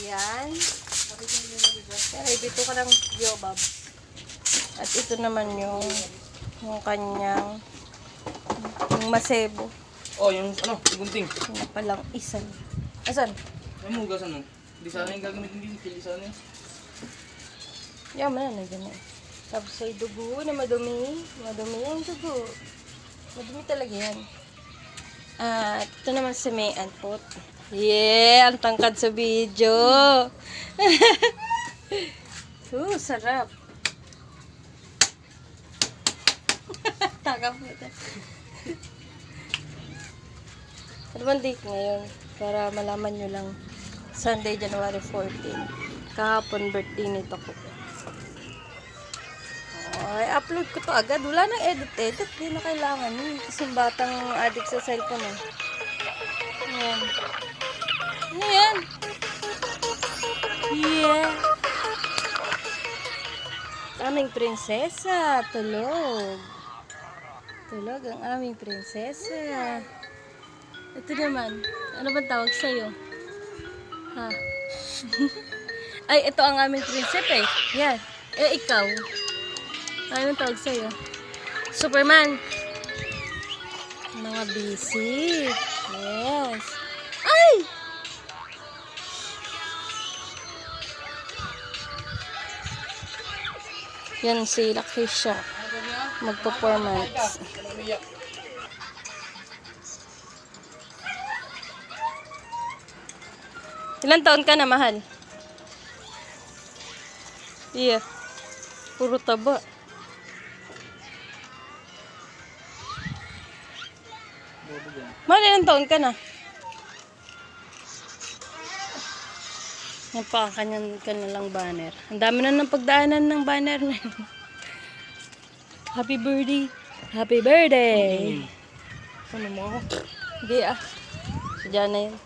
Yan. Kaya ibito ka ng Yobab. At ito naman yung kanyang yung masebo. Oh, yung ano, gunting. Yung palang isan. Asan? May mugasan mo. Hindi sana yung gagamitin din. Pili sana yun. Yan, nandiyan na. Tapos ay dugo na madumi. Madumi yung dugo. Madumi talaga yan. At ito naman si May Anpot. Yeah! Ang tangkad sa video. Sarap. Takap mo ito. Ano bang date ngayon? Para malaman nyo lang. Sunday, January 14. Kahapon birthday nito ko. Ay, upload ko to agad. Wala nang edit. Hindi na kailangan. Kasi batang addict sa cellphone eh. Ayan. Ano yan? Yeah. Aming prinsesa. Tulog. Tulog ang aming prinsesa. Ito naman. Ano bang tawag sa'yo? Ha? Ay, ito ang aming prinsesa eh. Yan. Eh, ikaw. Ano tawag sa'yo? Superman. Mga busy. Yes. Ay! Yan si Lakisha. Mag-performance. Ilan taon ka na, mahal? Iya. Puro taba. Mahal, ilan taon ka na? Yan pa ang kanilang banner. Ang dami na ng pagdaanan ng banner na yun. Happy birthday. Happy birthday. Ano mo ako? Hindi ah. Sadya na yun.